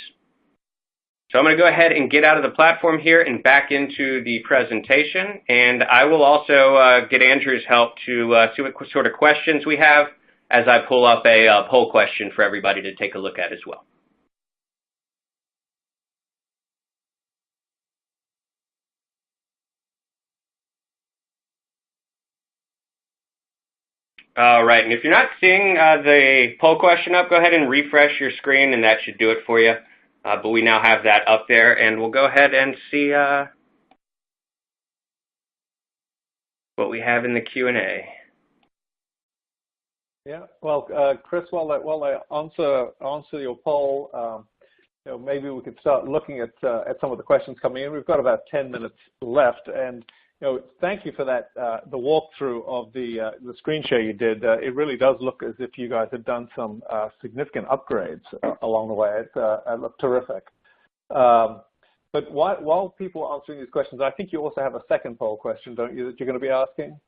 So I'm going to go ahead and get out of the platform here and back into the presentation. And I will also get Andrew's help to see what sort of questions we have as I pull up a poll question for everybody to take a look at as well. All right, and if you're not seeing the poll question up, go ahead and refresh your screen and that should do it for you. But we now have that up there, and we'll go ahead and see what we have in the Q&A. Yeah, well, Chris, while I answer your poll, maybe we could start looking at some of the questions coming in. We've got about 10 minutes left, and thank you for that, the walkthrough of the screen share you did. It really does look as if you guys have done some significant upgrades along the way. It looked terrific. But while people are answering these questions, I think you also have a second poll question, don't you, that you're going to be asking?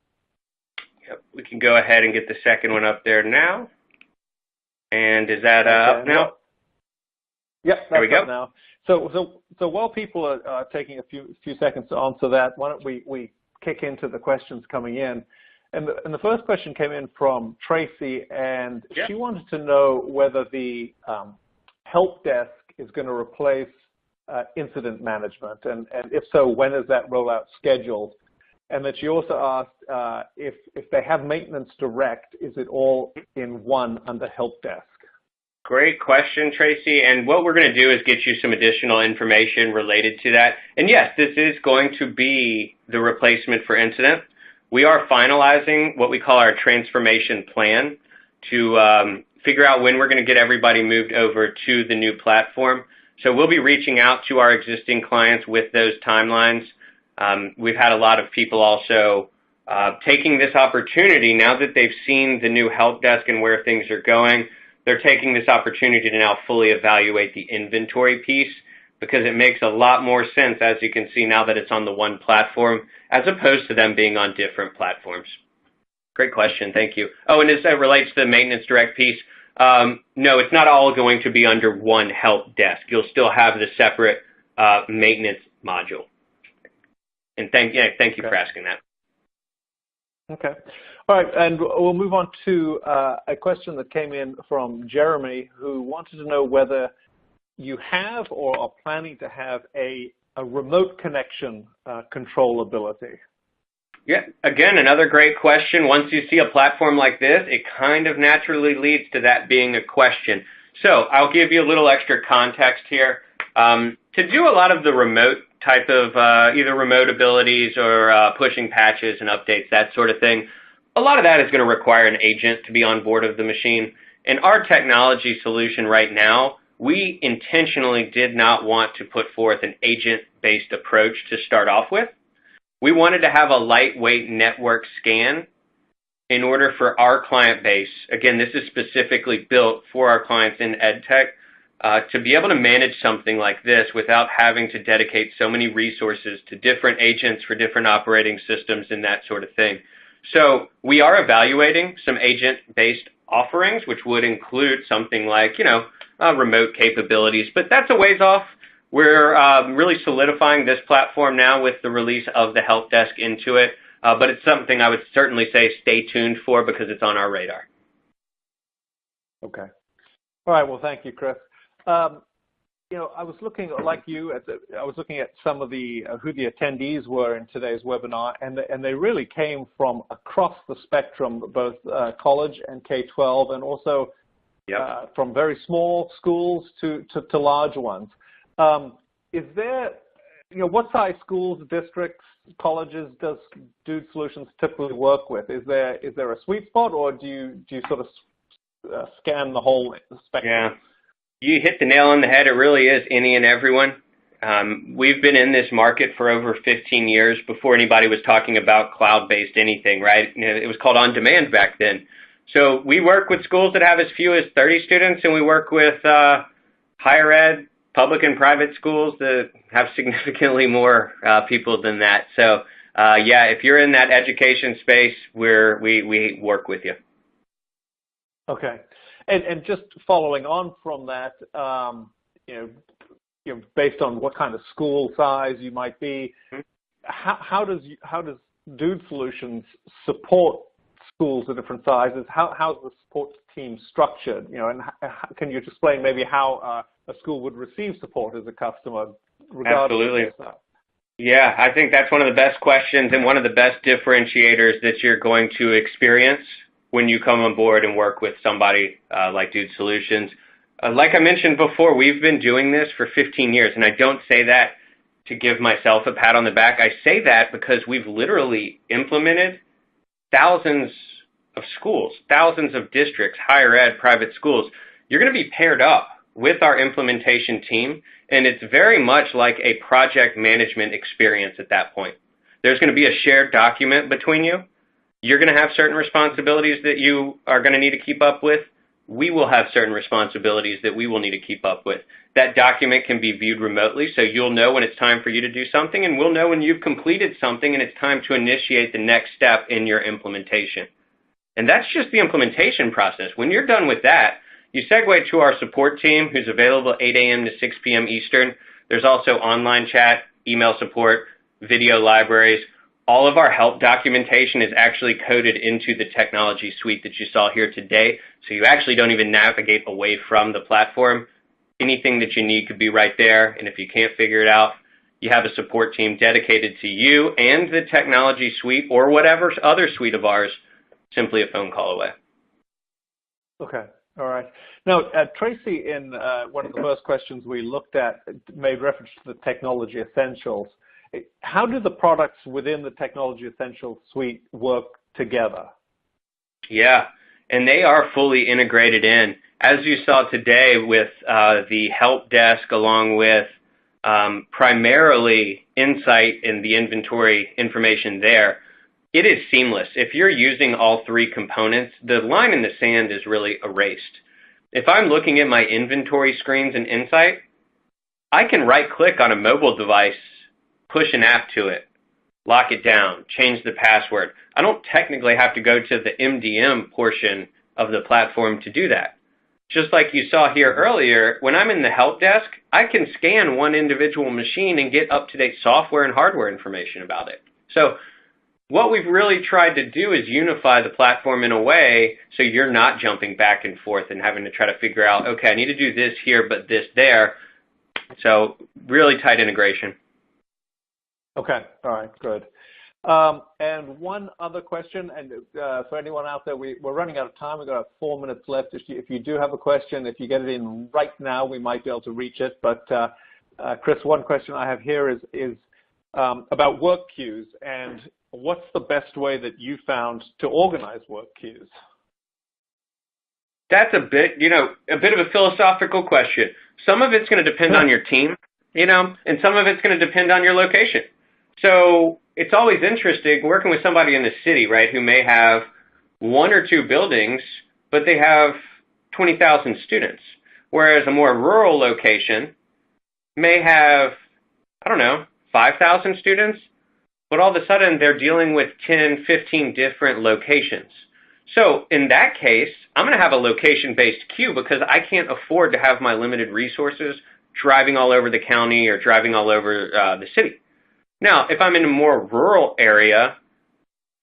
Yep, we can go ahead and get the second one up there now. And is that up now? Yep, there we go. Now. So while people are taking a few seconds to answer that, why don't we kick into the questions coming in? And the first question came in from Tracy, and she wanted to know whether the help desk is going to replace incident management, and if so, when is that rollout scheduled? And that she also asked if they have maintenance direct, is it all in one under help desk? Great question, Tracy. And what we're going to do is get you some additional information related to that. And yes, this is going to be the replacement for Incident. We are finalizing what we call our transformation plan to figure out when we're going to get everybody moved over to the new platform. So we'll be reaching out to our existing clients with those timelines. We've had a lot of people also taking this opportunity now that they've seen the new help desk and where things are going. They're taking this opportunity to now fully evaluate the inventory piece because it makes a lot more sense, as you can see now that it's on the one platform, as opposed to them being on different platforms. Great question. Thank you. Oh, and as it relates to the maintenance direct piece, no, it's not all going to be under one help desk. You'll still have the separate maintenance module. And thank you for asking that. Okay. All right, and we'll move on to a question that came in from Jeremy, who wanted to know whether you have or are planning to have a remote connection controllability. Yeah, again, another great question. Once you see a platform like this, it kind of naturally leads to that being a question. So I'll give you a little extra context here. To do a lot of the remote type of either remote abilities or pushing patches and updates, that sort of thing, a lot of that is going to require an agent to be on board of the machine. In our technology solution right now, we intentionally did not want to put forth an agent-based approach to start off with. We wanted to have a lightweight network scan in order for our client base, again, this is specifically built for our clients in EdTech, to be able to manage something like this without having to dedicate so many resources to different agents for different operating systems and that sort of thing. So we are evaluating some agent-based offerings, which would include something like, remote capabilities, but that's a ways off. We're really solidifying this platform now with the release of the help desk into it, but it's something I would certainly say stay tuned for because it's on our radar. Okay. All right. Well, thank you, Chris. I was looking like you I was looking at some of the who the attendees were in today's webinar, and they really came from across the spectrum, both college and K-12, and also from very small schools to large ones. Is there, what size schools, districts, colleges does Dude Solutions typically work with? Is there a sweet spot, or do you sort of scan the whole spectrum? Yeah. You hit the nail on the head. It really is any and everyone. We've been in this market for over 15 years before anybody was talking about cloud-based anything, right? It was called on-demand back then. So we work with schools that have as few as 30 students, and we work with higher ed, public and private schools that have significantly more people than that. So, if you're in that education space, we work with you. Okay. And just following on from that, based on what kind of school size you might be, how does Dude Solutions support schools of different sizes? How's the support team structured? And can you explain maybe how a school would receive support as a customer, regardless of their size? Yeah, I think that's one of the best questions and one of the best differentiators that you're going to experience when you come on board and work with somebody like Dude Solutions. Like I mentioned before, we've been doing this for 15 years, and I don't say that to give myself a pat on the back. I say that because we've literally implemented thousands of schools, thousands of districts, higher ed, private schools. You're going to be paired up with our implementation team, and it's very much like a project management experience at that point. There's going to be a shared document between you. You're going to have certain responsibilities that you are going to need to keep up with. We will have certain responsibilities that we will need to keep up with. That document can be viewed remotely, so you'll know when it's time for you to do something, and we'll know when you've completed something and it's time to initiate the next step in your implementation. And that's just the implementation process. When you're done with that, you segue to our support team, who's available 8 a.m. to 6 p.m. Eastern. There's also online chat, email support, video libraries. All of our help documentation is actually coded into the technology suite that you saw here today, so you actually don't even navigate away from the platform. Anything that you need could be right there, and if you can't figure it out, you have a support team dedicated to you and the technology suite or whatever other suite of ours, simply a phone call away. Okay, all right. Now, Tracy, in one of the first questions we looked at, made reference to the Technology Essentials. How do the products within the Technology Essentials suite work together? Yeah, and they are fully integrated in. As you saw today with the help desk, along with primarily Insight and the inventory information there, it is seamless. If you're using all three components, the line in the sand is really erased. If I'm looking at my inventory screens in Insight, I can right-click on a mobile device, push an app to it, lock it down, change the password. I don't technically have to go to the MDM portion of the platform to do that. Just like you saw here earlier, when I'm in the help desk, I can scan one individual machine and get up-to-date software and hardware information about it. So what we've really tried to do is unify the platform in a way so you're not jumping back and forth and having to try to figure out, okay, I need to do this here, but this there. So really tight integration. Okay, all right, good. And one other question, and for anyone out there, we're running out of time. We've got 4 minutes left. If you do have a question, if you get it in right now, we might be able to reach it. But Chris, one question I have here is about work queues, and what's the best way that you found to organize work queues? That's a bit of a philosophical question. Some of it's going to depend on your team, and some of it's going to depend on your location. So it's always interesting working with somebody in the city, right, who may have 1 or 2 buildings, but they have 20,000 students, whereas a more rural location may have, 5,000 students, but all of a sudden they're dealing with 10, 15 different locations. So in that case, I'm going to have a location-based queue because I can't afford to have my limited resources driving all over the county or driving all over the city. Now, if I'm in a more rural area,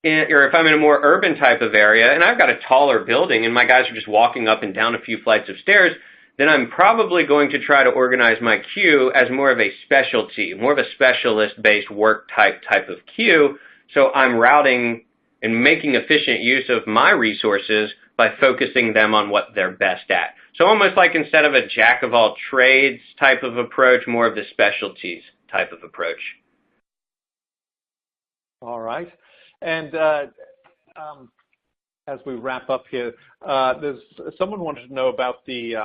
or if I'm in a more urban type of area, and I've got a taller building and my guys are just walking up and down a few flights of stairs, then I'm probably going to try to organize my queue as more of a specialty, more of a specialist-based work type of queue, so I'm routing and making efficient use of my resources by focusing them on what they're best at. So almost like instead of a jack-of-all-trades type of approach, more of the specialties type of approach. All right. And as we wrap up here, there's someone wanted to know about the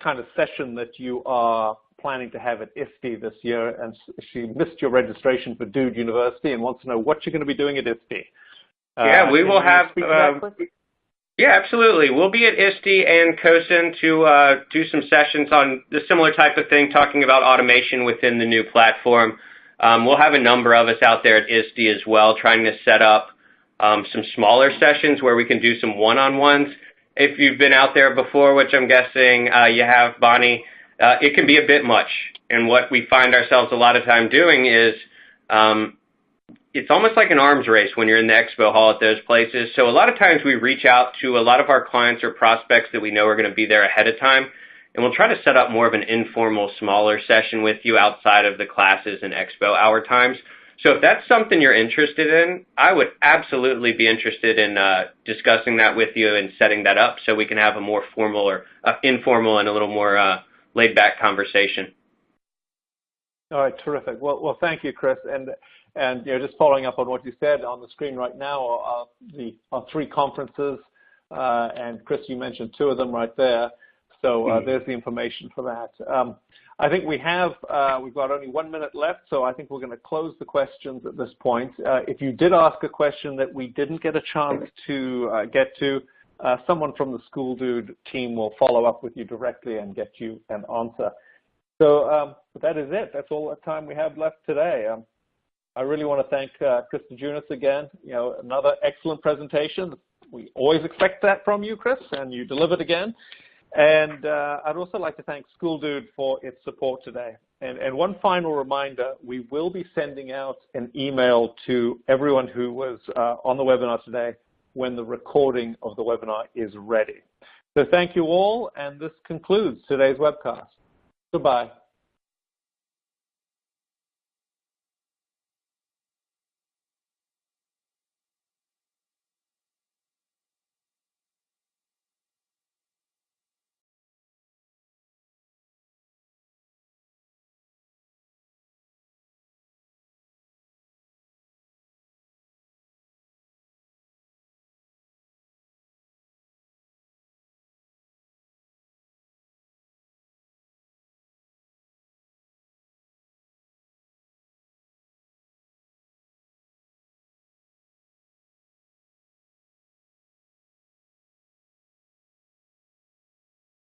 kind of session that you are planning to have at ISTE this year, and she missed your registration for Dude University and wants to know what you're going to be doing at ISTE. Yeah, we will have. Yeah, absolutely. We'll be at ISTE and COSIN to do some sessions on the similar type of thing, talking about automation within the new platform. We'll have a number of us out there at ISTE as well, trying to set up some smaller sessions where we can do some one-on-ones. If you've been out there before, which I'm guessing you have, Bonnie, it can be a bit much. And what we find ourselves a lot of time doing is it's almost like an arms race when you're in the expo hall at those places. So a lot of times we reach out to a lot of our clients or prospects that we know are going to be there ahead of time, and we'll try to set up more of an informal, smaller session with you outside of the classes and expo hour times. So if that's something you're interested in, I would absolutely be interested in discussing that with you and setting that up so we can have a more formal or informal and a little more laid-back conversation. All right, terrific. Well, thank you, Chris. And just following up on what you said, on the screen right now are 3 conferences, and Chris, you mentioned 2 of them right there. So there's the information for that. I think we've got only 1 minute left, so I think we're going to close the questions at this point. If you did ask a question that we didn't get a chance to get to, someone from the School Dude team will follow up with you directly and get you an answer. So that is it. That's all the time we have left today. I really want to thank Chris DeJunis again. Another excellent presentation. We always expect that from you, Chris, and you delivered again. And I'd also like to thank School Dude for its support today. And one final reminder, we will be sending out an email to everyone who was on the webinar today when the recording of the webinar is ready. So thank you all, and this concludes today's webcast. Goodbye.